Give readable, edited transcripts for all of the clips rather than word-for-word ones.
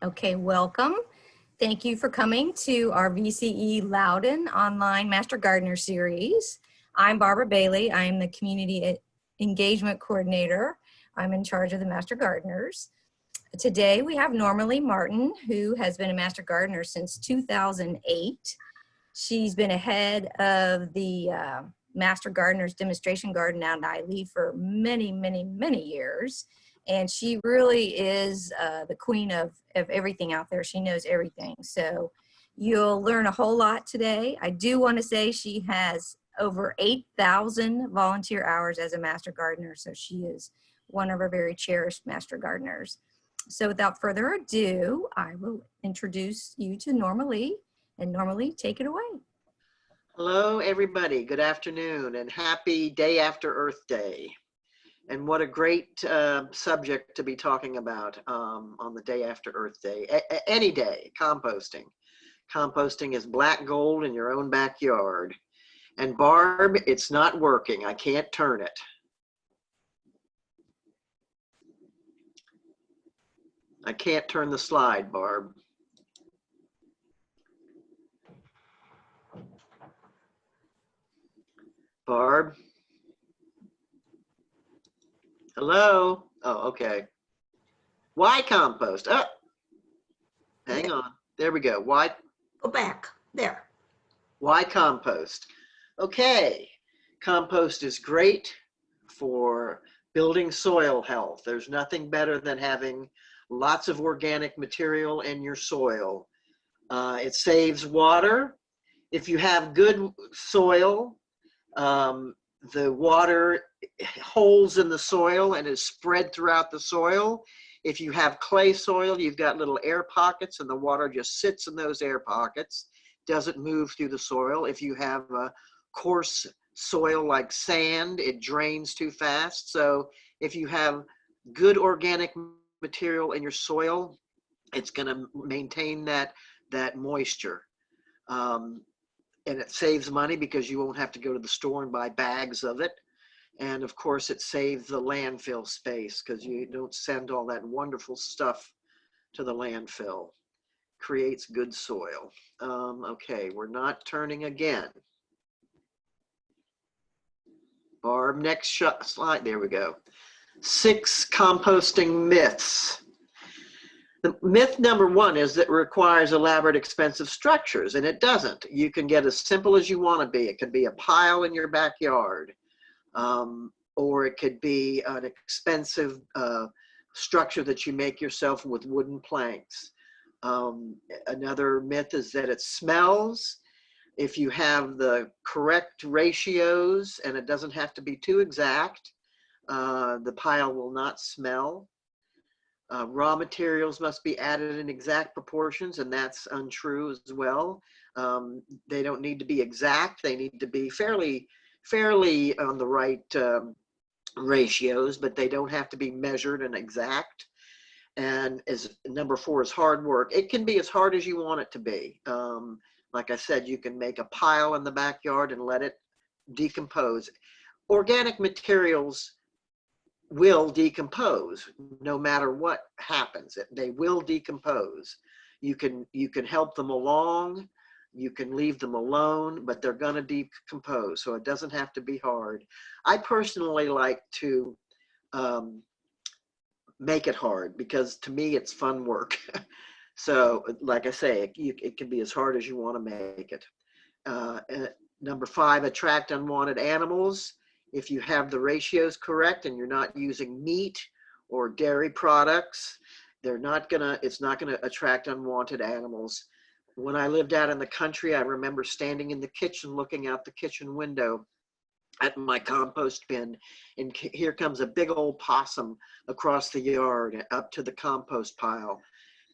Okay, welcome. Thank you for coming to our VCE Loudoun Online Master Gardener Series. I'm Barbara Bailey. I'm the Community Engagement Coordinator. I'm in charge of the Master Gardeners. Today we have Normally Martin, who has been a Master Gardener since 2008. She's been ahead of the Master Gardeners demonstration garden out in Ilee for many, many, many years. And she really is the queen of everything out there. She knows everything. So you'll learn a whole lot today. I do want to say she has over 8,000 volunteer hours as a Master Gardener. So she is one of our very cherished Master Gardeners. So without further ado, I will introduce you to Normally. And Normally, take it away. Hello, everybody. Good afternoon and happy Day After Earth Day. And what a great subject to be talking about on the day after Earth Day. Any day, composting. Composting is black gold in your own backyard. And Barb, it's not working. I can't turn it. I can't turn the slide, Barb. Barb? Hello? Oh, okay. Why compost? Oh, hang on. There we go. Why? Go back. There. Why compost? Okay. Compost is great for building soil health. There's nothing better than having lots of organic material in your soil. It saves water. If you have good soil, the water holds in the soil and is spread throughout the soil. If you have clay soil, you've got little air pockets and the water just sits in those air pockets, doesn't move through the soil. If you have a coarse soil like sand, it drains too fast. So if you have good organic material in your soil, it's going to maintain that moisture. And it saves money because you won't have to go to the store and buy bags of it. And of course, it saves the landfill space because you don't send all that wonderful stuff to the landfill. Creates good soil. Okay, we're not turning again. Barb, next slide. There we go. 6 composting myths. The myth number 1 is that it requires elaborate, expensive structures, and it doesn't. You can get as simple as you want to be. It could be a pile in your backyard, or it could be an expensive structure that you make yourself with wooden planks. Another myth is that it smells. If you have the correct ratios, and it doesn't have to be too exact, the pile will not smell. Raw materials must be added in exact proportions, and that's untrue as well. They don't need to be exact. They need to be fairly on the right ratios, but they don't have to be measured and exact. And as number 4 is hard work. It can be as hard as you want it to be. Like I said, you can make a pile in the backyard and let it decompose. Organic materials will decompose no matter what happens. They will decompose. You can help them along, you can leave them alone, but they're going to decompose, so it doesn't have to be hard. I personally like to make it hard because to me it's fun work. So like I say, it can be as hard as you want to make it. Number 5, attract unwanted animals. If you have the ratios correct and you're not using meat or dairy products, it's not gonna attract unwanted animals. When I lived out in the country, I remember standing in the kitchen looking out the kitchen window at my compost bin, and here comes a big old possum across the yard up to the compost pile.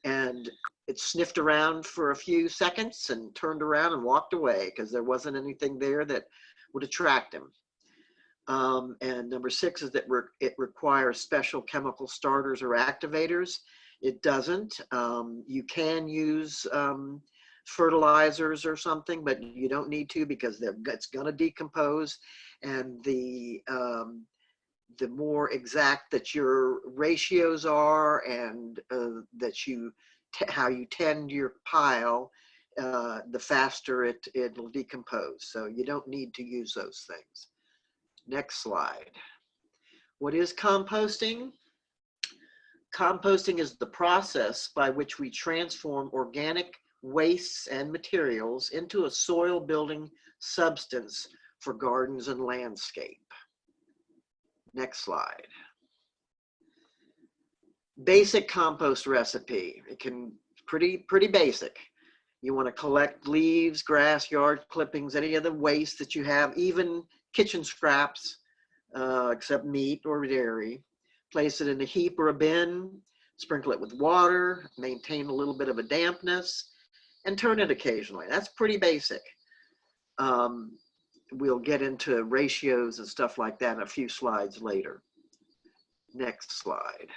And it sniffed around for a few seconds and turned around and walked away because there wasn't anything there that would attract him. And number 6 is that it requires special chemical starters or activators. It doesn't. You can use fertilizers or something, but you don't need to because it's going to decompose. And the more exact that your ratios are and that you how you tend your pile, the faster it'll decompose. So you don't need to use those things. Next slide. What is composting? Composting is the process by which we transform organic wastes and materials into a soil building substance for gardens and landscape. Next slide. Basic compost recipe. It can pretty basic. You want to collect leaves, grass, yard clippings, any other waste that you have, even kitchen scraps, except meat or dairy. Place it in a heap or a bin, sprinkle it with water, maintain a little bit of a dampness, and turn it occasionally. That's pretty basic. We'll get into ratios and stuff like that in a few slides later. Next slide.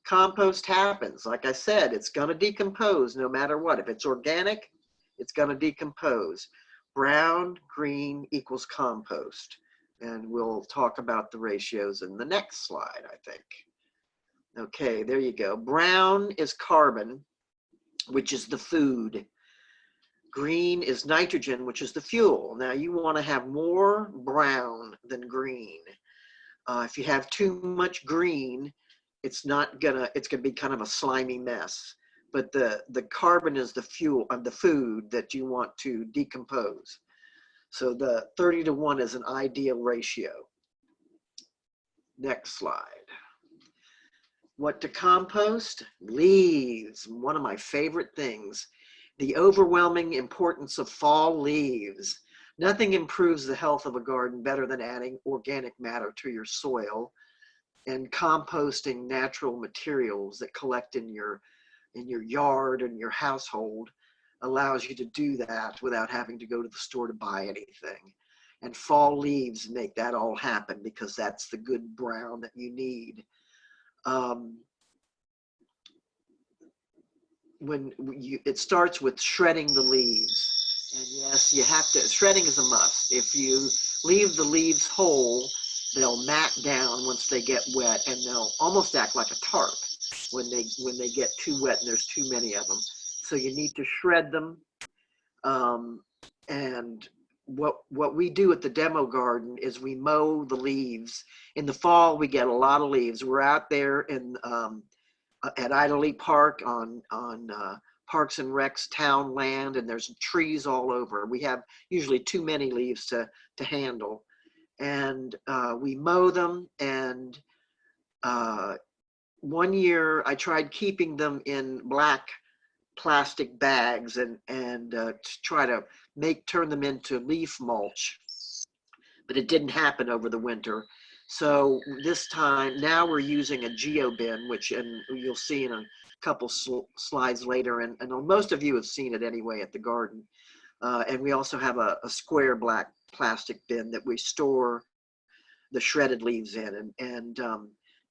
Compost happens. Like I said, it's going to decompose no matter what. If it's organic, it's going to decompose. Brown, green equals compost. And we'll talk about the ratios in the next slide, I think. Okay, there you go. Brown is carbon, which is the food. Green is nitrogen, which is the fuel. Now you want to have more brown than green. If you have too much green, it's gonna be kind of a slimy mess. But the carbon is the fuel and the food that you want to decompose. So the 30-to-1 is an ideal ratio. Next slide. What to compost? Leaves, one of my favorite things. The overwhelming importance of fall leaves. Nothing improves the health of a garden better than adding organic matter to your soil and composting natural materials that collect in your yard and your household allows you to do that without having to go to the store to buy anything. And fall leaves make that all happen because that's the good brown that you need. It starts with shredding the leaves. And yes, you have to, shredding is a must. If you leave the leaves whole, they'll mat down once they get wet, and they'll almost act like a tarp when they get too wet and there's too many of them. So you need to shred them. And what we do at the demo garden is we mow the leaves. In the fall, we get a lot of leaves. We're out there at Idley Park on Parks and Rec's town land, and there's trees all over. We have usually too many leaves to handle. And we mow them, and one year I tried keeping them in black plastic bags and to try to turn them into leaf mulch, but it didn't happen over the winter. So this time, now we're using a geo bin, which you'll see in a couple slides later, and most of you have seen it anyway at the garden. And we also have a square black plastic bin that we store the shredded leaves in. And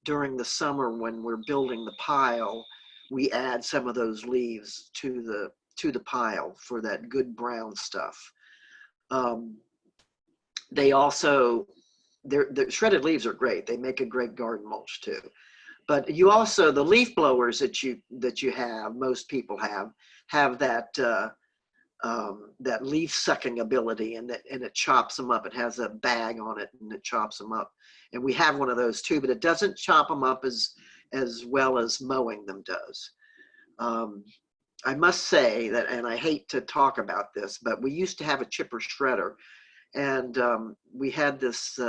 during the summer when we're building the pile, we add some of those leaves to the pile for that good brown stuff. The shredded leaves are great. They make a great garden mulch too. But you also, the leaf blowers that you have, most people have that that leaf sucking ability, and it chops them up. It has a bag on it and it chops them up. And we have one of those too, but it doesn't chop them up as well as mowing them does. I must say that, and I hate to talk about this, but we used to have a chipper shredder, and we had this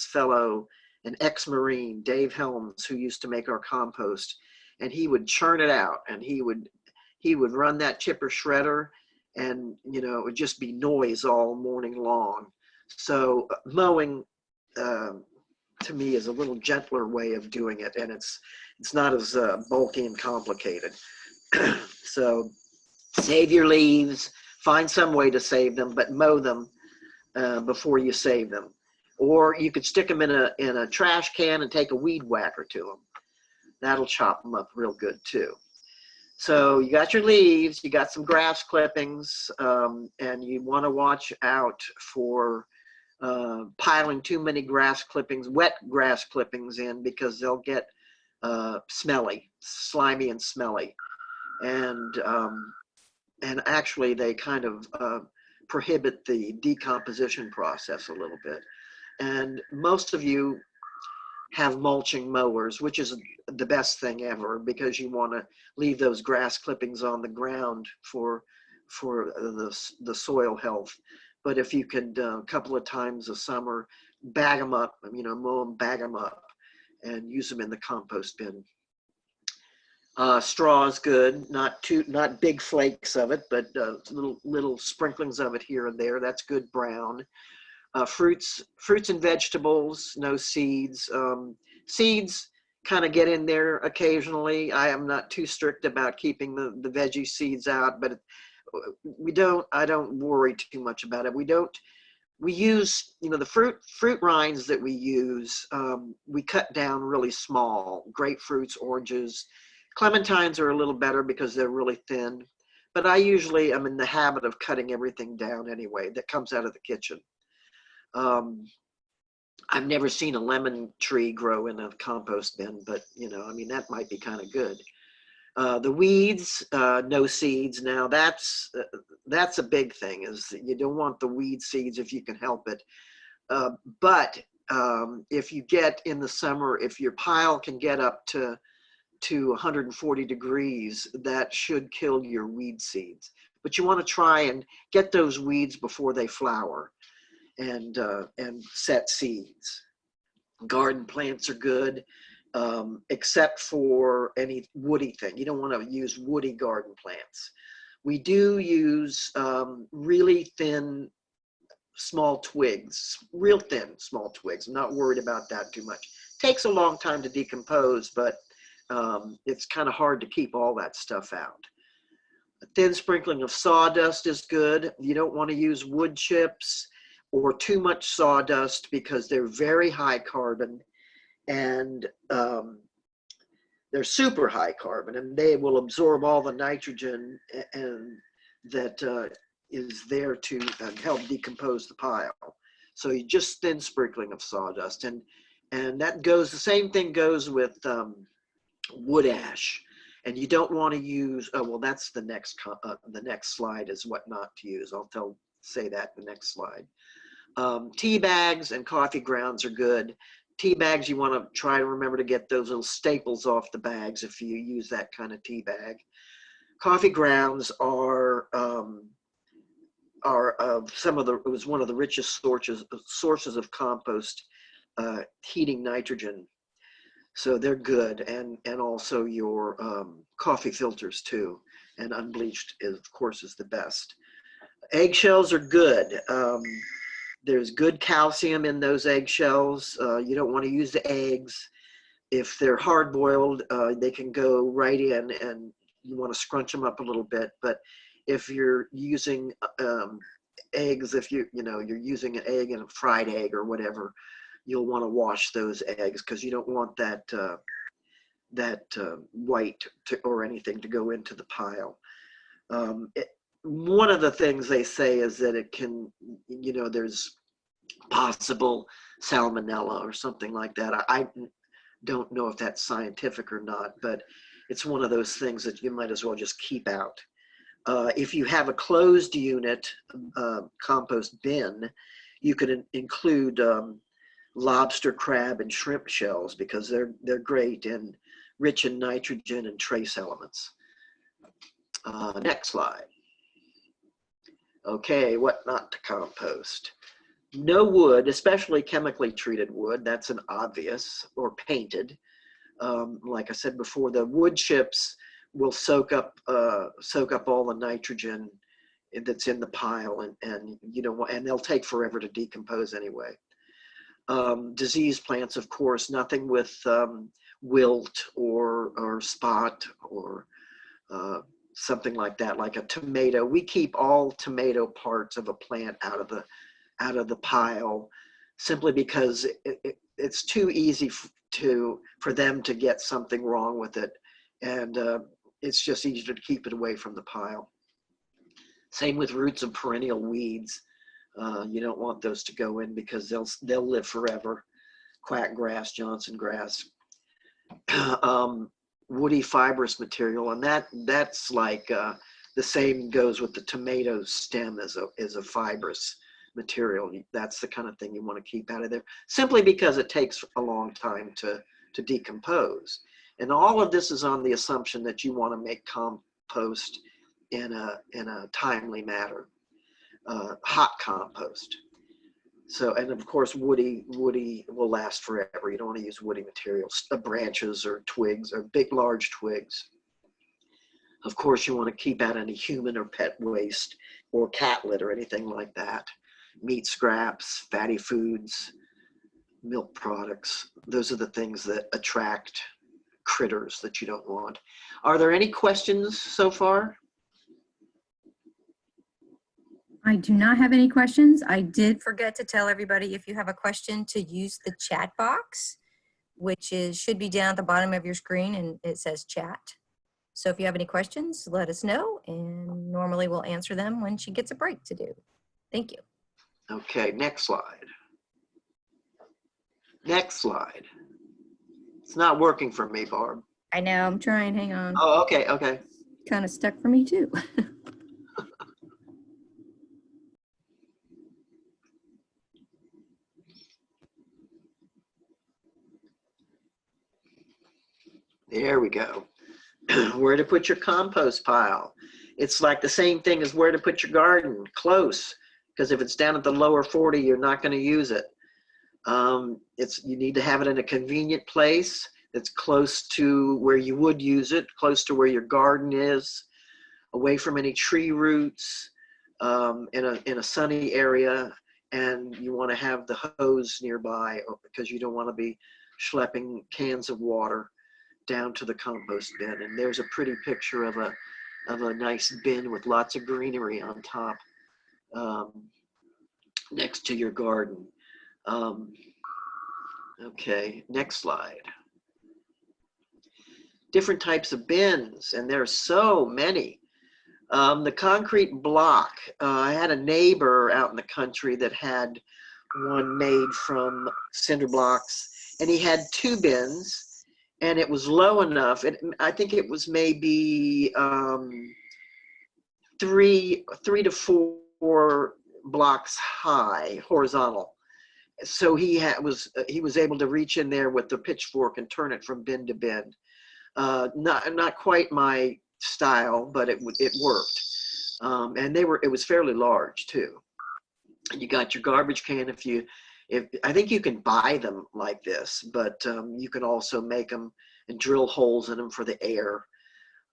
fellow, an ex-Marine, Dave Helms, who used to make our compost, and he would churn it out, and he would run that chipper shredder, and it would just be noise all morning long. So mowing to me is a little gentler way of doing it, and it's not as bulky and complicated. So save your leaves, find some way to save them, but mow them before you save them. Or you could stick them in a trash can and take a weed whacker to them. That'll chop them up real good too. So you got your leaves, you got some grass clippings, and you want to watch out for piling too many grass clippings, wet grass clippings in, because they'll get smelly, slimy and smelly. and actually they kind of prohibit the decomposition process a little bit. And most of you have mulching mowers, which is the best thing ever, because you want to leave those grass clippings on the ground for the soil health. But if you could a couple of times a summer bag them up, mow them, bag them up, and use them in the compost bin. Straw is good, not big flakes of it, but little sprinklings of it here and there. That's good brown. Fruits and vegetables, no seeds. Seeds kind of get in there occasionally. I am not too strict about keeping the veggie seeds out, but I don't worry too much about it. We use, the fruit rinds that we use, we cut down really small. Grapefruits, oranges, clementines are a little better because they're really thin, but I usually am in the habit of cutting everything down anyway that comes out of the kitchen. I've never seen a lemon tree grow in a compost bin, but that might be kind of good. The weeds, no seeds. Now that's a big thing, is that you don't want the weed seeds if you can help it. But if you get in the summer, if your pile can get up to 140 degrees, that should kill your weed seeds. But you want to try and get those weeds before they flower and set seeds. Garden plants are good, except for any woody thing. You don't want to use woody garden plants. We do use really thin, small twigs, real thin, small twigs. I'm not worried about that too much. Takes a long time to decompose, but it's kind of hard to keep all that stuff out. A thin sprinkling of sawdust is good. You don't want to use wood chips or too much sawdust because they're very high carbon, and they're super high carbon, and they will absorb all the nitrogen and that is there to help decompose the pile. So you just thin sprinkling of sawdust, and that goes, the same thing goes with wood ash. And you don't want to use, well, that's the next slide is what not to use. I'll say that in the next slide. Tea bags and coffee grounds are good. Tea bags, you want to try to remember to get those little staples off the bags if you use that kind of tea bag. Coffee grounds are it was one of the richest sources of compost, heating nitrogen. So they're good, and also your coffee filters too, and unbleached of course is the best. Eggshells are good. There's good calcium in those eggshells. You don't want to use the eggs. If they're hard boiled, they can go right in, and you want to scrunch them up a little bit. But if you're using eggs, if you're using an egg in a fried egg or whatever, you'll want to wash those eggs because you don't want that white or anything to go into the pile. One of the things they say is that it can, there's possible salmonella or something like that. I don't know if that's scientific or not, but it's one of those things that you might as well just keep out. If you have a closed unit compost bin, you could include lobster, crab, and shrimp shells because they're great and rich in nitrogen and trace elements. Next slide. Okay, what not to compost? No wood, especially chemically treated wood. That's an obvious, or painted. Like I said before, the wood chips will soak up all the nitrogen that's in the pile, and they'll take forever to decompose anyway. Disease plants, of course, nothing with wilt or spot or something like that, like a tomato. We keep all tomato parts of a plant out of the pile simply because it's too easy for them to get something wrong with it, and it's just easier to keep it away from the pile. Same with roots of perennial weeds. You don't want those to go in because they'll live forever. Quack grass, Johnson grass. woody fibrous material, and that's like the same goes with the tomato stem as a fibrous material. That's the kind of thing you want to keep out of there, simply because it takes a long time to decompose. And all of this is on the assumption that you want to make compost in a timely manner, hot compost. So, and of course, woody will last forever. You don't want to use woody materials, branches or twigs or big, large twigs. Of course, you want to keep out any human or pet waste or cat litter or anything like that. Meat scraps, fatty foods, milk products. Those are the things that attract critters that you don't want. Are there any questions so far? I do not have any questions. I did forget to tell everybody, if you have a question, to use the chat box, which should be down at the bottom of your screen, and it says chat. So if you have any questions, let us know, and normally we'll answer them when she gets a break to do. Thank you. Okay, next slide. Next slide. It's not working for me, Barb. I know, I'm trying, hang on. Oh, okay, okay. Kind of stuck for me too. There we go. Where to put your compost pile. It's like the same thing as where to put your garden, close, because if it's down at the lower 40, you're not going to use it. You need to have it in a convenient place that's close to where you would use it, close to where your garden is, away from any tree roots, in a sunny area, and you want to have the hose nearby because you don't want to be schlepping cans of water down to the compost bin. And there's a pretty picture of a nice bin with lots of greenery on top, next to your garden. Okay, next slide. Different types of bins, and there are so many. The concrete block, I had a neighbor out in the country that had one made from cinder blocks, and he had two bins, and it was low enough. I think it was maybe 3 to 4 blocks high, horizontal. So he was able to reach in there with the pitchfork and turn it from bin to bin. Not quite my style, but it worked. And it was fairly large too. And you got your garbage can. I think you can buy them like this, but you can also make them and drill holes in them for the air.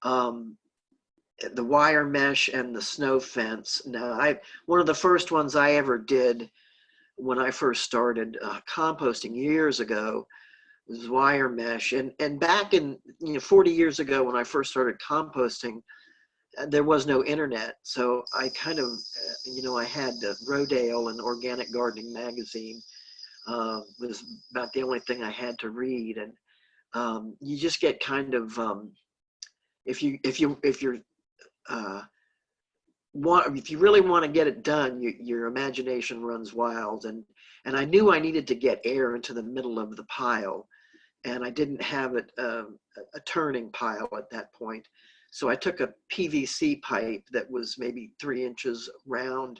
The wire mesh and the snow fence. Now, one of the first ones I ever did when I first started composting years ago was wire mesh. And back in 40 years ago when I first started composting, there was no internet. So I kind of, I had Rodale, an organic gardening magazine, was about the only thing I had to read. And you just get kind of, if you really want to get it done, your imagination runs wild. And I knew I needed to get air into the middle of the pile, and I didn't have a turning pile at that point. So I took a PVC pipe that was maybe 3 inches round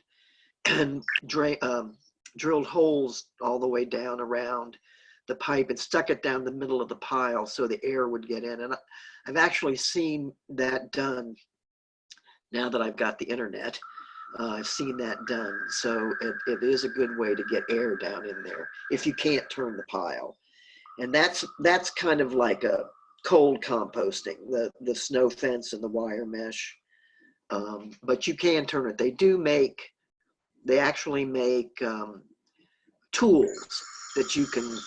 and drilled holes all the way down around the pipe and stuck it down the middle of the pile so the air would get in. And I've actually seen that done now that I've got the internet. I've seen that done. So it is a good way to get air down in there if you can't turn the pile. And that's kind of like a cold composting, the snow fence and the wire mesh. But you can turn it. They actually make tools that you can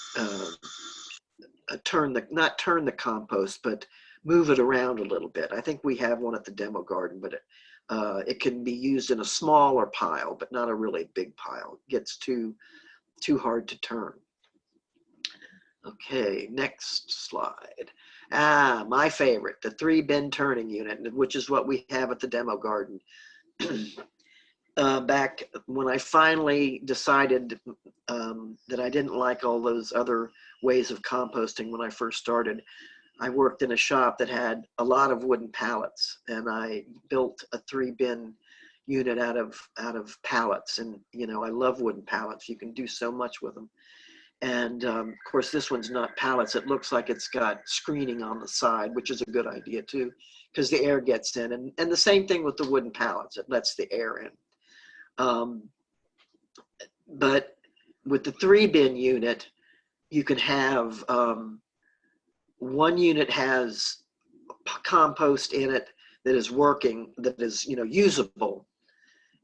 not turn the compost, but move it around a little bit. I think we have one at the demo garden, but it can be used in a smaller pile, but not a really big pile. It gets too hard to turn. Okay, next slide. My favorite, the 3-bin turning unit, which is what we have at the demo garden. Back when I finally decided that I didn't like all those other ways of composting when I first started, I worked in a shop that had a lot of wooden pallets, and I built a 3-bin unit out of pallets. And you know, I love wooden pallets. You can do so much with them. And of course, this one's not pallets. It looks like it's got screening on the side, which is a good idea too, because the air gets in. And the same thing with the wooden pallets. It lets the air in. But with the 3-bin unit, you can have one unit has compost in it that is working, that is, you know, usable.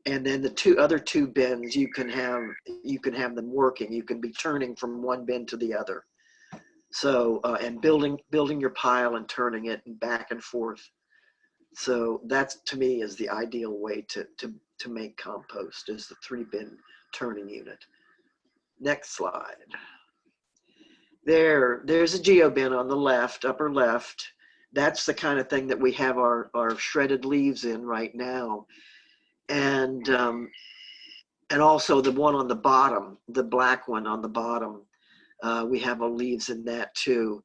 And then the other two bins, you can have them working. You can be turning from one bin to the other. So, and building your pile and turning it and back and forth. So that's, to me, is the ideal way to make compost, is the 3-bin turning unit. Next slide. There's a geobin on the left, upper left. That's the kind of thing that we have our shredded leaves in right now. And also the one on the bottom, the black one on the bottom, we have our leaves in that too.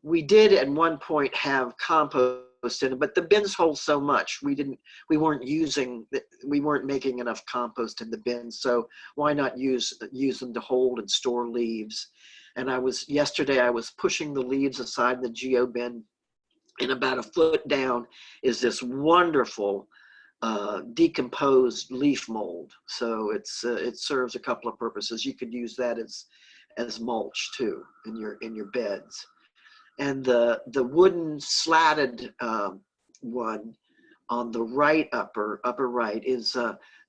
We did at one point have compost in it, but the bins hold so much. We weren't making enough compost in the bins, so why not use them to hold and store leaves? And yesterday I was pushing the leaves aside the geo bin, and about a foot down is this wonderful decomposed leaf mold. So it serves a couple of purposes. You could use that as mulch too in your beds. And the wooden slatted one on the upper right is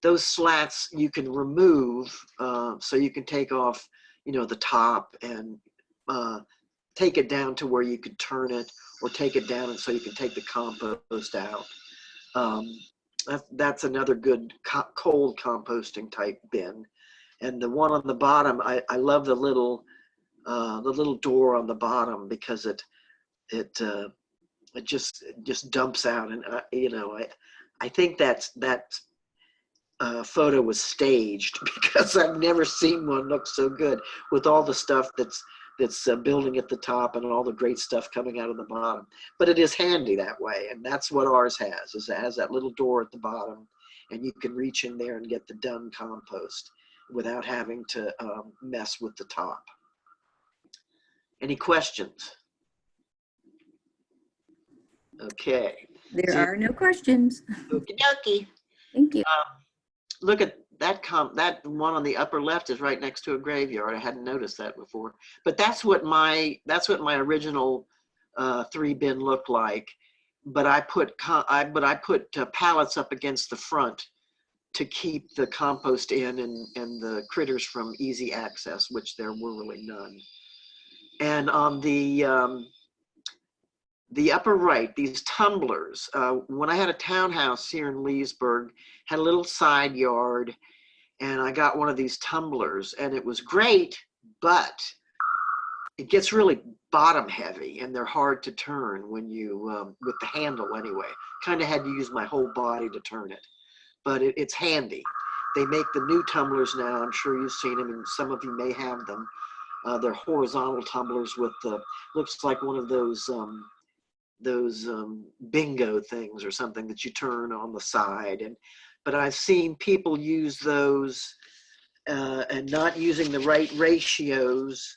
those slats you can remove, so you can take off, you know, the top and take it down to where you could turn it, or take it down and so you can take the compost out. That's another good cold composting type bin. And the one on the bottom, I love the little door on the bottom, because it just dumps out. And you know, I think that photo was staged, because I've never seen one look so good, with all the stuff that's building at the top and all the great stuff coming out of the bottom. But it is handy that way, and that's what ours has. Is it has that little door at the bottom, and you can reach in there and get the done compost without having to mess with the top. Any questions? Okay. There are no questions. Okie dokie. Thank you. Look at that one on the upper left is right next to a graveyard. I hadn't noticed that before, but that's what my original 3-bin looked like. But I put pallets up against the front to keep the compost in and the critters from easy access, which there were really none. And on the upper right, these tumblers. When I had a townhouse here in Leesburg, had a little side yard, and I got one of these tumblers, and it was great, but it gets really bottom heavy, and they're hard to turn when you, with the handle anyway. Kind of had to use my whole body to turn it, but it's handy. They make the new tumblers now. I'm sure you've seen them, and some of you may have them. They're horizontal tumblers with looks like one of those bingo things or something that you turn on the side. But I've seen people use those and not using the right ratios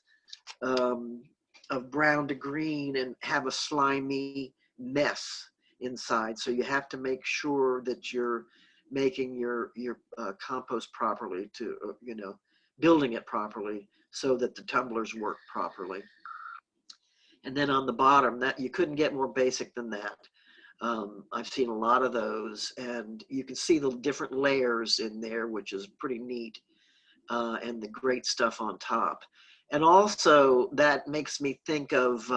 of brown to green, and have a slimy mess inside. So you have to make sure that you're making your compost properly, to you know, building it properly so that the tumblers work properly. And then on the bottom, that you couldn't get more basic than that. I've seen a lot of those, and you can see the different layers in there, which is pretty neat, and the great stuff on top. And also that makes me think of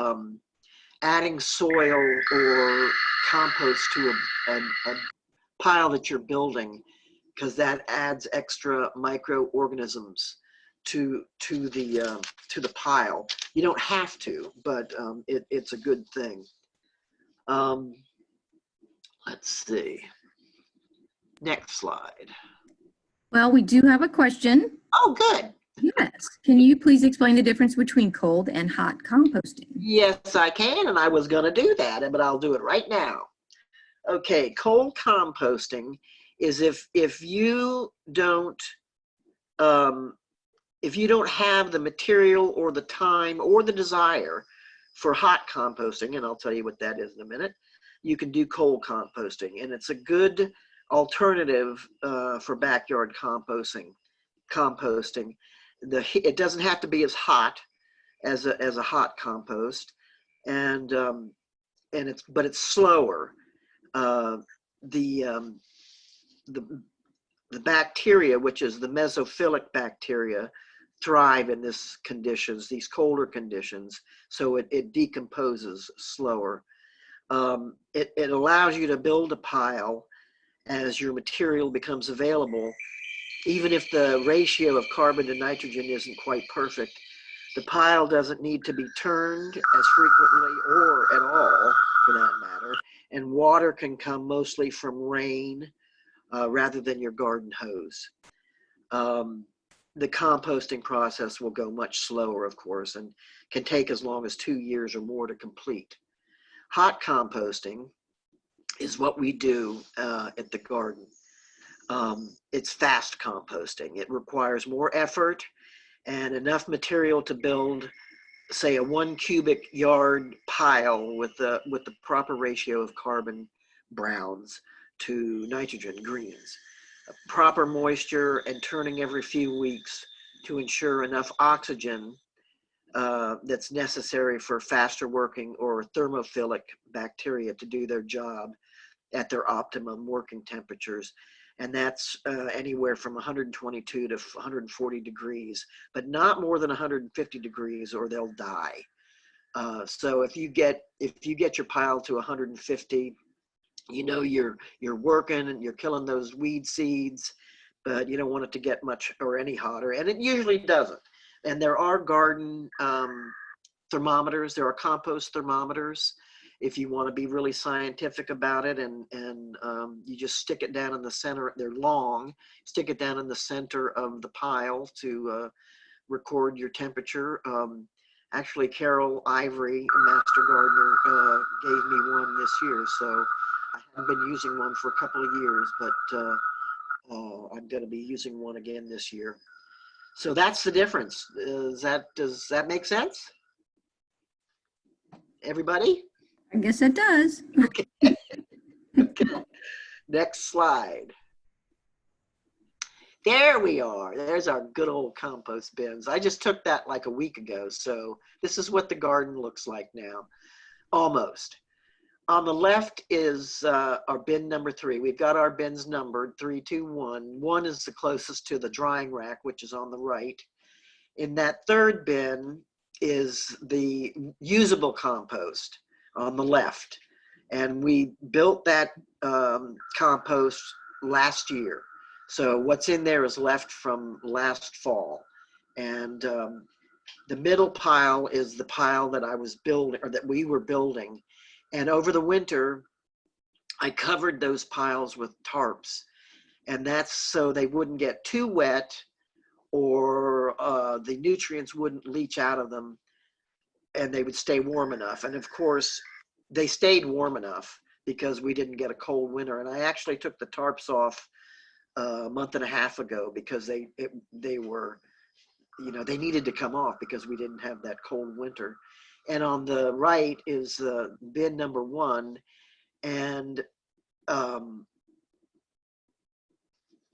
adding soil or compost to a pile that you're building, because that adds extra microorganisms to the pile. You don't have to, but it's a good thing. Let's see. Next slide. Well, we do have a question. Oh, good. Yes. Can you please explain the difference between cold and hot composting? Yes, I can, and I was going to do that, but I'll do it right now. Okay, cold composting is if you don't have the material or the time or the desire for hot composting, and I'll tell you what that is in a minute, you can do cold composting, and it's a good alternative for backyard composting. It doesn't have to be as hot as a hot compost, and it's slower. Uh, the, um, the bacteria, which is the mesophilic bacteria, thrive in these colder conditions, so it decomposes slower. It allows you to build a pile as your material becomes available, even if the ratio of carbon to nitrogen isn't quite perfect. The pile doesn't need to be turned as frequently or at all, for that matter, and water can come mostly from rain rather than your garden hose. The composting process will go much slower, of course, and can take as long as 2 years or more to complete. Hot composting is what we do at the garden. It's fast composting. It requires more effort and enough material to build, say, a 1 cubic yard pile with the proper ratio of carbon browns to nitrogen greens. Proper moisture and turning every few weeks to ensure enough oxygen that's necessary for faster working or thermophilic bacteria to do their job at their optimum working temperatures. And that's anywhere from 122 to 140 degrees, but not more than 150 degrees or they'll die. So if you get your pile to 150, you know you're working and you're killing those weed seeds, but you don't want it to get much or any hotter, and it usually doesn't. And there are garden thermometers. There are compost thermometers if you want to be really scientific about it, and you just stick it down in the center. They're long. Stick it down in the center of the pile to record your temperature. Actually, Carol Ivory, Master Gardener, gave me one this year, so I haven't been using one for a couple of years, but I'm going to be using one again this year. So that's the difference. Does that make sense? Everybody? I guess it does. Okay. Okay. Next slide. There we are. There's our good old compost bins. I just took that like a week ago. So this is what the garden looks like now, almost. On the left is our bin number 3. We've got our bins numbered 3, 2, 1. 1 is the closest to the drying rack, which is on the right. In that third bin is the usable compost on the left. And we built that compost last year. So what's in there is left from last fall. And the middle pile is the pile that I was building, or that we were building. And over the winter, I covered those piles with tarps. And that's so they wouldn't get too wet or the nutrients wouldn't leach out of them, and they would stay warm enough. And of course, they stayed warm enough because we didn't get a cold winter. And I actually took the tarps off a month and a half ago because they were, they needed to come off because we didn't have that cold winter. And on the right is bin number 1, and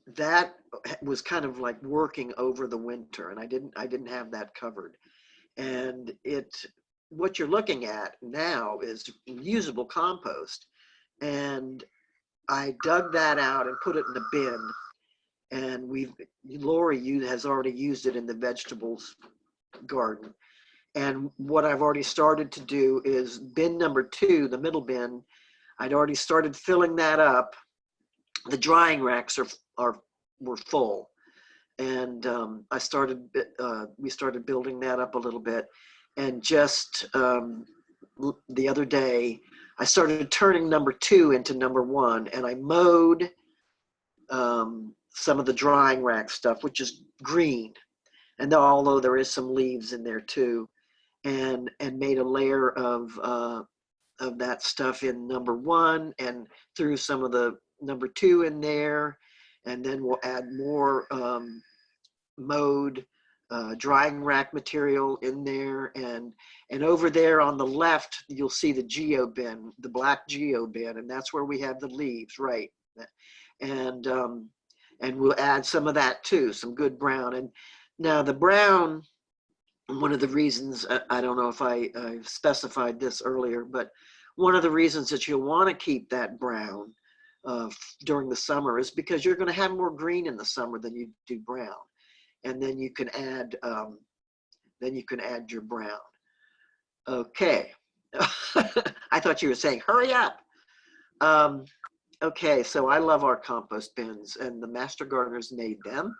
that was kind of like working over the winter, and I didn't have that covered. And what you're looking at now is usable compost, and I dug that out and put it in a bin, and Lori has already used it in the vegetables garden. And what I've already started to do is bin number 2, the middle bin, I'd already started filling that up. The drying racks were full, and we started building that up a little bit. And just the other day, I started turning number 2 into number 1, and I mowed some of the drying rack stuff, which is green. and although there is some leaves in there too, and made a layer of that stuff in number 1, and threw some of the number 2 in there, and then we'll add more mowed drying rack material in there, and over there on the left you'll see the geo bin, the black geo bin, and that's where we have the leaves, right? And we'll add some of that too, some good brown. And now the brown, one of the reasons, I don't know if I specified this earlier, but one of the reasons that you'll want to keep that brown during the summer is because you're going to have more green in the summer than you do brown, and then you can add your brown. Okay. I thought you were saying hurry up. Okay, so I love our compost bins, and the Master Gardeners made them,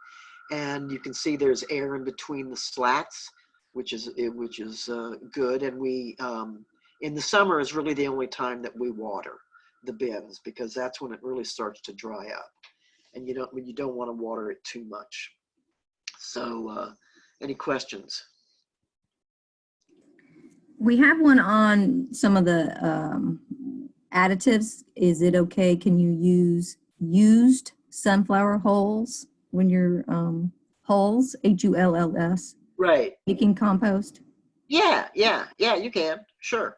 and you can see there's air in between the slats, which is good. And we in the summer is really the only time that we water the bins, because that's when it really starts to dry up, and you don't want to water it too much. So any questions? We have one on some of the additives. Is it okay? Can you use used sunflower hulls when you're hulls, Hulls, Right. making compost? Yeah, you can, sure.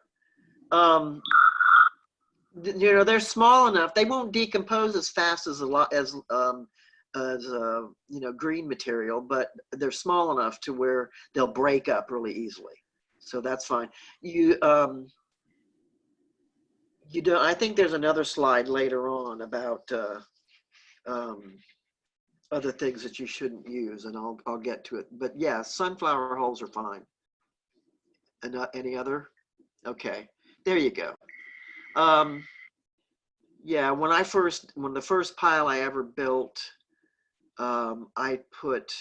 They're small enough. They won't decompose as fast as green material, but they're small enough to where they'll break up really easily. So that's fine. I think there's another slide later on about other things that you shouldn't use, and I'll get to it. But yeah, sunflower hulls are fine. And any other? Okay, there you go. Yeah, when the first pile I ever built, I put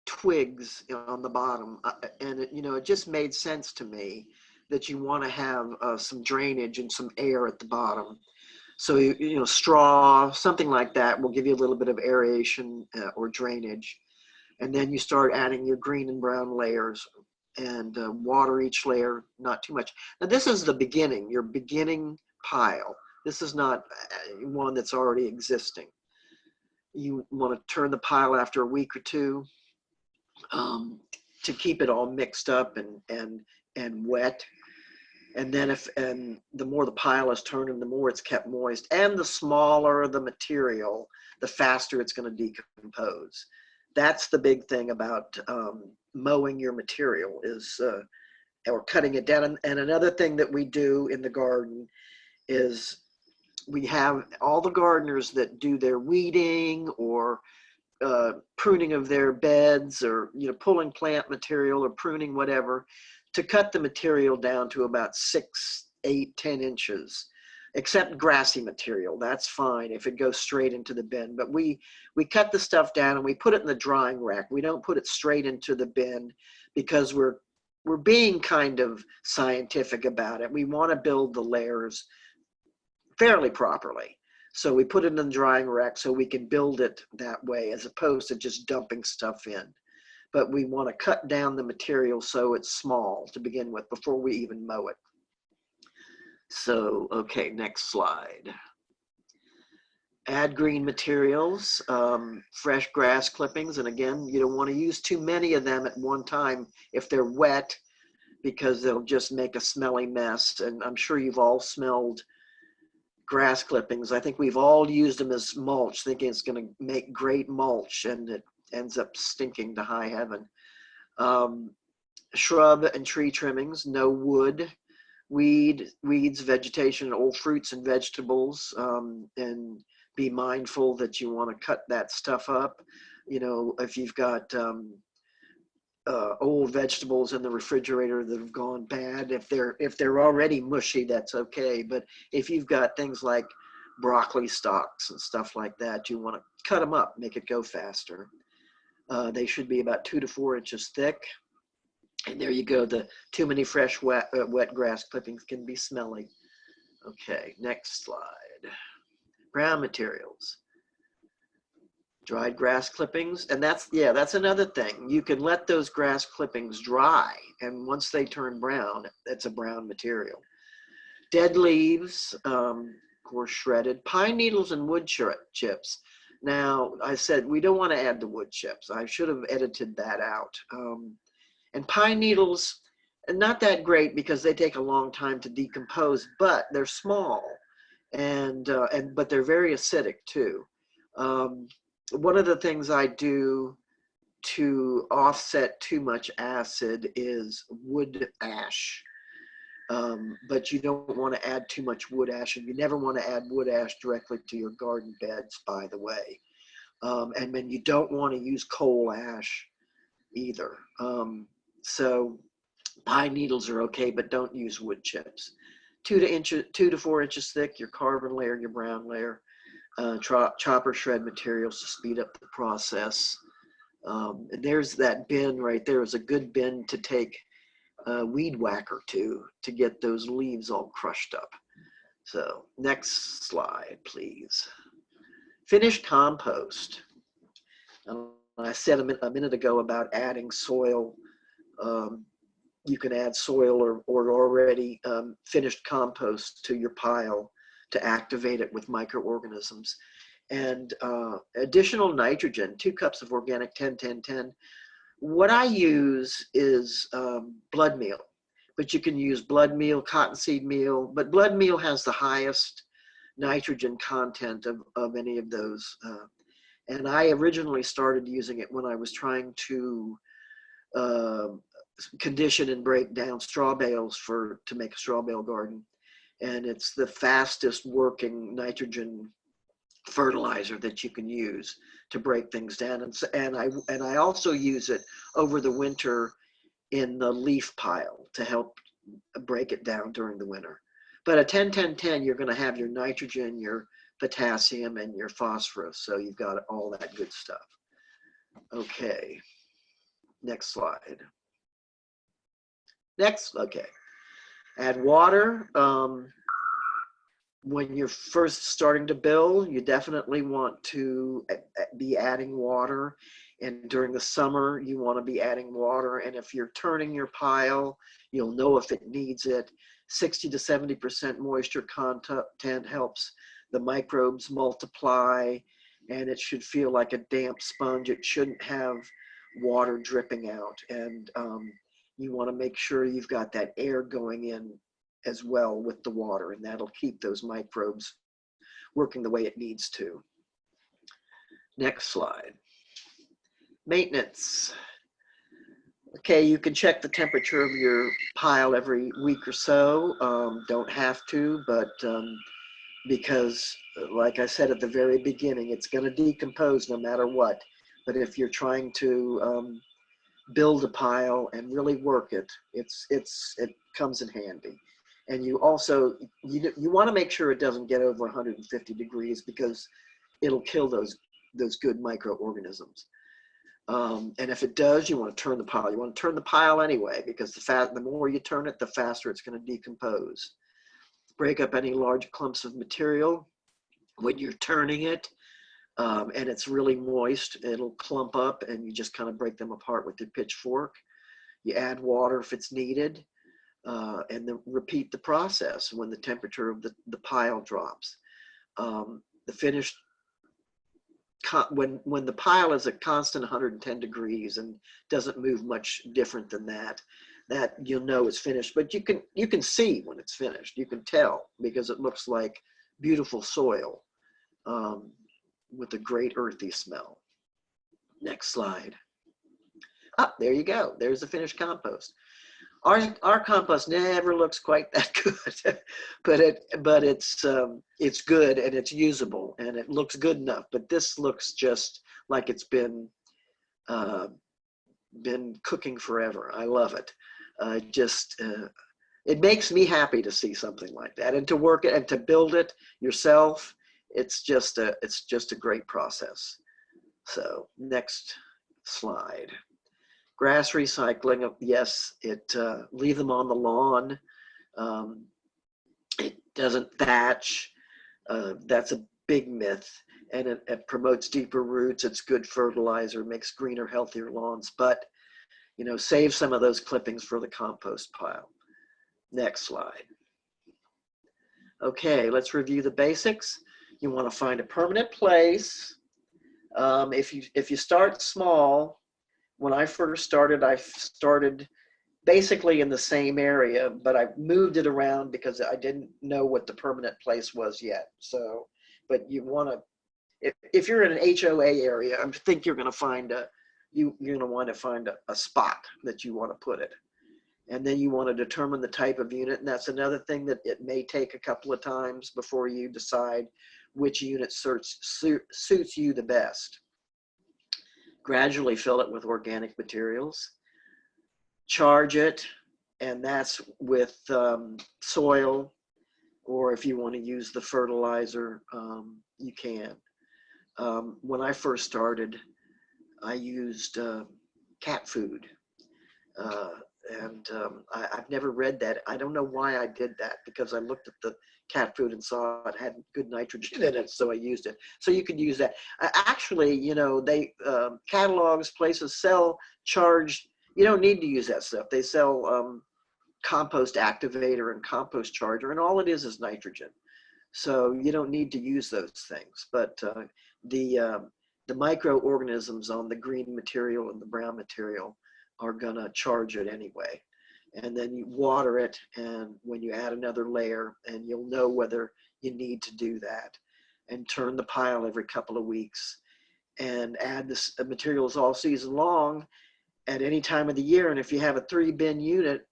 twigs on the bottom, and it just made sense to me that you want to have some drainage and some air at the bottom. So straw, something like that, will give you a little bit of aeration or drainage, and then you start adding your green and brown layers, and water each layer, not too much. Now this is the beginning, your beginning pile. This is not one that's already existing. You want to turn the pile after a week or two to keep it all mixed up and wet. And then the more the pile is turned and the more it's kept moist, and the smaller the material, the faster it's going to decompose. That's the big thing about mowing your material or cutting it down. And another thing that we do in the garden is we have all the gardeners that do their weeding or pruning of their beds, or pulling plant material or pruning whatever, to cut the material down to about 6, 8, 10 inches, except grassy material. That's fine if it goes straight into the bin. But we cut the stuff down and we put it in the drying rack. We don't put it straight into the bin because we're being kind of scientific about it. We want to build the layers fairly properly. So we put it in the drying rack so we can build it that way, as opposed to just dumping stuff in. But we want to cut down the material so it's small to begin with before we even mow it. So, okay, next slide. Add green materials, fresh grass clippings. And again, you don't want to use too many of them at one time if they're wet, because they'll just make a smelly mess. And I'm sure you've all smelled grass clippings. I think we've all used them as mulch, thinking it's going to make great mulch, and it ends up stinking to high heaven. Shrub and tree trimmings, no wood, weeds, vegetation, old fruits and vegetables, and be mindful that you want to cut that stuff up. If you've got old vegetables in the refrigerator that have gone bad, if they're already mushy, that's okay. But if you've got things like broccoli stalks and stuff like that, you want to cut them up, make it go faster. They should be about 2 to 4 inches thick. And there you go. The too many fresh wet grass clippings can be smelly. Okay, next slide. Brown materials. Dried grass clippings, and that's another thing. You can let those grass clippings dry, and once they turn brown, it's a brown material. Dead leaves, of course, shredded. Pine needles and wood chips. Now, I said we don't want to add the wood chips. I should have edited that out. And pine needles, not that great because they take a long time to decompose, but they're small, but they're very acidic too. One of the things I do to offset too much acid is wood ash. But you don't want to add too much wood ash, and you never want to add wood ash directly to your garden beds, by the way. And then you don't want to use coal ash either. So pine needles are okay, but don't use wood chips. 2 to 4 inches thick, your carbon layer, your brown layer. Chopper shred materials to speed up the process. And there's that bin right there. Is a good bin to take a weed whacker to get those leaves all crushed up. So next slide, please. Finished compost. I said a minute ago about adding soil. You can add soil or already finished compost to your pile to activate it with microorganisms. And additional nitrogen, 2 cups of organic 10-10-10. What I use is blood meal, but you can use blood meal, cottonseed meal, but blood meal has the highest nitrogen content of any of those. And I originally started using it when I was trying to condition and break down straw bales to make a straw bale garden. And it's the fastest working nitrogen fertilizer that you can use to break things down. And I also use it over the winter in the leaf pile to help break it down during the winter. But a 10-10-10, you're going to have your nitrogen, your potassium, and your phosphorus. So you've got all that good stuff. Okay, next slide. Okay. Add water. When you're first starting to build, you definitely want to be adding water. And during the summer, you want to be adding water. And if you're turning your pile, you'll know if it needs it. 60 to 70% moisture content helps the microbes multiply, and it should feel like a damp sponge. It shouldn't have water dripping out. And you want to make sure you've got that air going in as well with the water, and that'll keep those microbes working the way it needs to. Next slide. Maintenance. Okay, you can check the temperature of your pile every week or so. Don't have to, but because like I said at the very beginning, it's going to decompose no matter what. But if you're trying to build a pile and really work it, it comes in handy. And you also, you want to make sure it doesn't get over 150 degrees because it'll kill those good microorganisms. And if it does, you want to turn the pile. You want to turn the pile anyway, because the more you turn it, the faster it's going to decompose. Break up any large clumps of material when you're turning it, and it's really moist. It'll clump up, and you just kind of break them apart with your pitchfork. You add water if it's needed. And then repeat the process when the temperature of the pile drops. The finished, when the pile is a constant 110 degrees and doesn't move much different than that you'll know it's finished. But you can see when it's finished. You can tell because it looks like beautiful soil with a great earthy smell. Next slide. There you go. There's the finished compost. Our compost never looks quite that good, but it's good and it's usable and it looks good enough. But this looks just like it's been cooking forever. I love it. It makes me happy to see something like that and to work it and to build it yourself. It's just a great process. So next slide. Grass recycling, yes, leave them on the lawn. It doesn't thatch. That's a big myth. and it promotes deeper roots. It's good fertilizer, makes greener, healthier lawns, but save some of those clippings for the compost pile. Next slide. Okay, let's review the basics. You want to find a permanent place. If you start small, when I first started, I started basically in the same area, but I moved it around because I didn't know what the permanent place was yet. So, but you want to, if you're in an HOA area, I think you're going to find you're going to want to find a spot that you want to put it. And then you want to determine the type of unit. And that's another thing that it may take a couple of times before you decide which unit suits you the best. Gradually fill it with organic materials. Charge it, and that's with soil, or if you want to use the fertilizer, you can. When I first started, I used cat food. I've never read that. I don't know why I did that, because I looked at the cat food and saw it had good nitrogen in it, so I used it. So you could use that. Actually, they catalogs, places sell charged. You don't need to use that stuff. They sell compost activator and compost charger, and all it is nitrogen. So you don't need to use those things. But the microorganisms on the green material and the brown material are gonna charge it anyway. And then you water it, and when you add another layer, and you'll know whether you need to do that. And turn the pile every couple of weeks, and add this materials all season long at any time of the year. And if you have a 3-bin unit,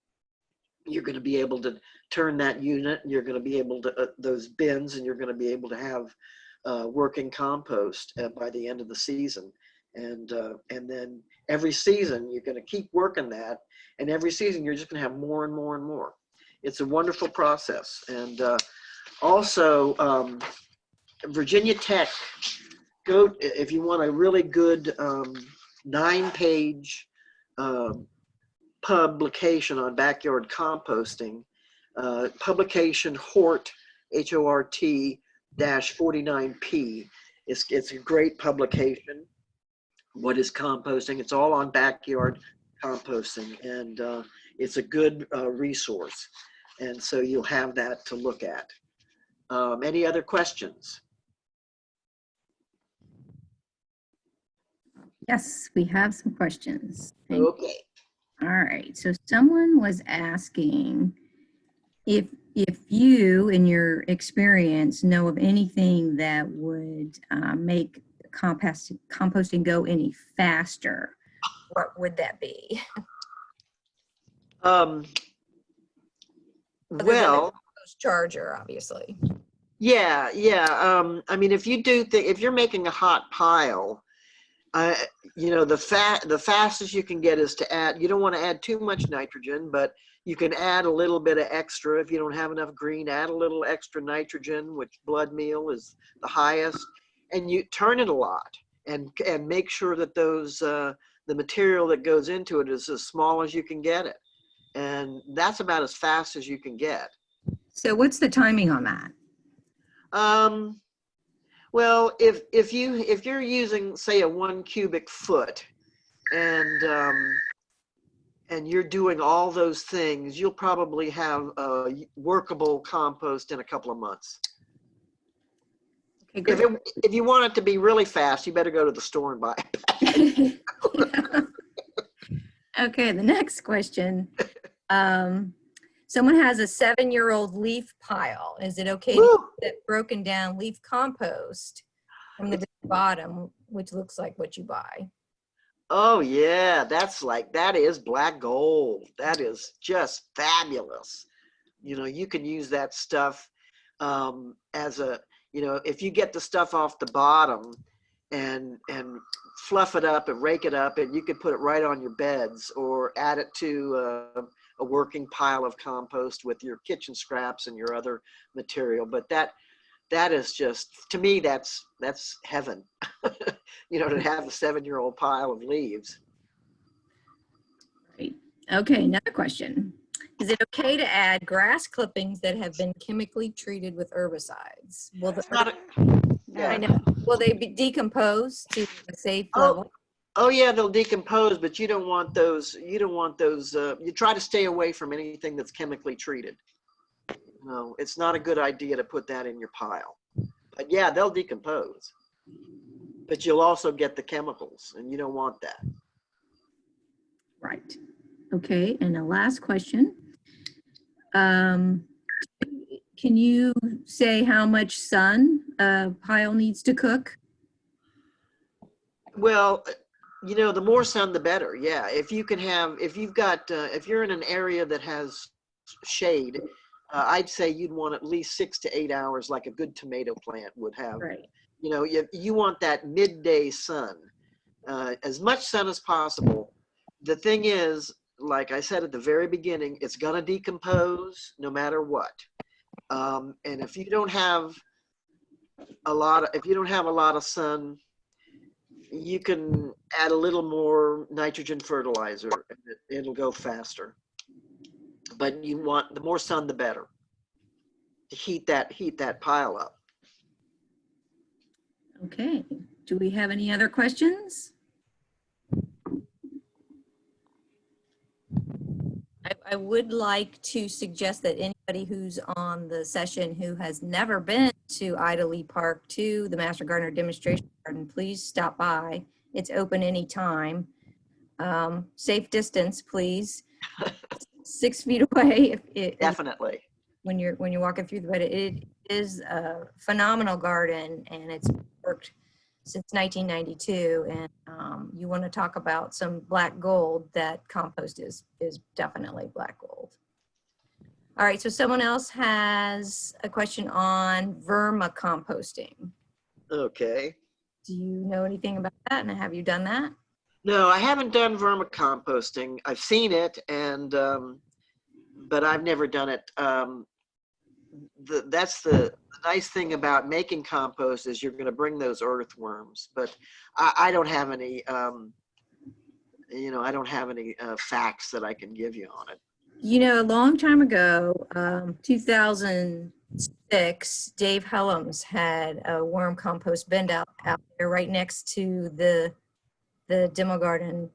you're going to be able to turn that unit, and you're going to be able to those bins, and you're going to be able to have working compost by the end of the season. And then every season you're going to keep working that, and every season you're just going to have more and more and more. It's a wonderful process. And also Virginia Tech, if you want a really good 9-page publication on backyard composting, publication HORT, HORT -49P. It's a great publication. What is composting? It's all on backyard composting, and it's a good resource. And so you'll have that to look at. Any other questions? Yes, we have some questions. Okay. All right, so someone was asking if you, in your experience, know of anything that would make composting go any faster. What would that be? Well, Compost charger, obviously. yeah. I mean, if you're making a hot pile, the fastest you can get is to add. You don't want to add too much nitrogen, but you can add a little bit of extra. If you don't have enough green, add a little extra nitrogen, which blood meal is the highest, and you turn it a lot, and make sure that those the material that goes into it is as small as you can get it, and that's about as fast as you can get. So what's the timing on that? Well, if you're using, say, a 1 cubic foot, and you're doing all those things, you'll probably have a workable compost in a couple of months. Okay, great. If you want it to be really fast, you better go to the store and buy it. Okay, the next question. Someone has a 7-year-old leaf pile. Is it okay to use that broken down leaf compost from the bottom, which looks like what you buy? Oh yeah, that is black gold. That is just fabulous. You can use that stuff as a, if you get the stuff off the bottom and fluff it up and rake it up, and you could put it right on your beds, or add it to a working pile of compost with your kitchen scraps and your other material. But that is just, to me, that's heaven. To have a 7-year-old pile of leaves. Right. Okay, another question. Is it okay to add grass clippings that have been chemically treated with herbicides? Well, Yeah. I know. Will they be decomposed to a safe Oh. level? Oh yeah, they'll decompose, but you don't want those. You don't want those. You try to stay away from anything that's chemically treated. No, it's not a good idea to put that in your pile. But yeah, they'll decompose. But you'll also get the chemicals, and you don't want that. Right. Okay, and a last question. Can you say how much sun a pile needs to cook? Well, you know, the more sun, the better. Yeah, if you can have, if you've got, if you're in an area that has shade, I'd say you'd want at least 6 to 8 hours, like a good tomato plant would have. Right. You know, you want that midday sun, as much sun as possible. The thing is, like I said at the very beginning, it's gonna decompose no matter what. And if you don't have a lot of sun, you can add a little more nitrogen fertilizer and it'll go faster. But you want, the more sun, the better, to heat that pile up. Okay. Do we have any other questions? I would like to suggest that anybody who's on the session who has never been to Ida Lee Park 2, the Master Gardener Demonstration Garden, please stop by. It's open anytime. Safe distance, please. 6 feet away Definitely. when you're walking through the, but it is a phenomenal garden, and it's worked since 1992. And you want to talk about some black gold, that compost is definitely black gold. All right, so someone else has a question on vermicomposting. Okay. Do you know anything about that, and have you done that? No, I haven't done vermicomposting. I've seen it, and but I've never done it. That's the nice thing about making compost, is you're going to bring those earthworms. But I don't have any, you know, I don't have any facts that I can give you on it. You know, a long time ago, 2006, Dave Helms had a worm compost bin out there right next to the demo garden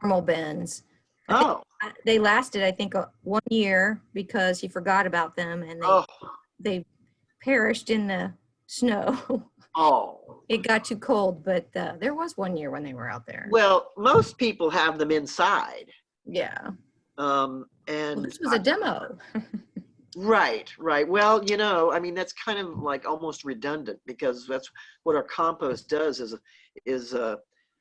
normal bins. Oh. They lasted, I think, 1 year because he forgot about them, and they perished in the snow. Oh. It got too cold, but there was 1 year when they were out there. Well, most people have them inside. Yeah. And Well, this was a demo. Right. Well, you know, I mean, that's kind of like almost redundant, because that's what our compost does, is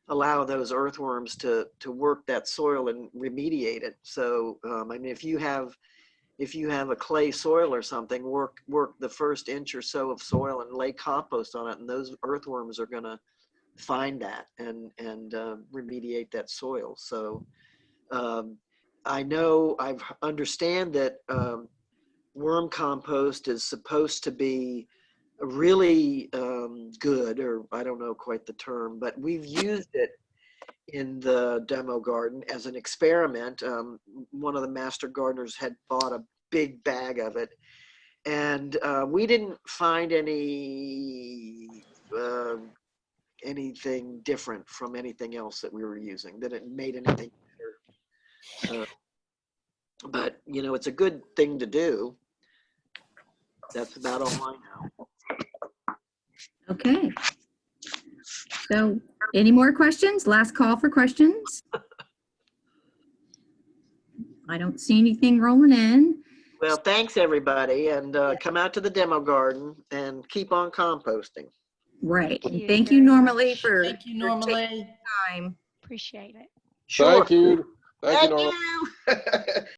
allow those earthworms to work that soil and remediate it. So, I mean, if you have a clay soil or something, work the first inch or so of soil and lay compost on it, and those earthworms are going to find that and remediate that soil. So, I understand that worm compost is supposed to be really good, or I don't know quite the term, but we've used it in the demo garden as an experiment. One of the master gardeners had bought a big bag of it, and we didn't find anything different from anything else that we were using, that it made anything better. But you know, it's a good thing to do. That's about all I know. Okay. So any more questions? Last call for questions. I don't see anything rolling in. Well, thanks everybody, and come out to the demo garden and keep on composting. Right. Thank you Thank you, very Normally, much. for Thank you, taking Normally. Time. Appreciate it. Sure. Thank you. Thank you, Thank Norma. you.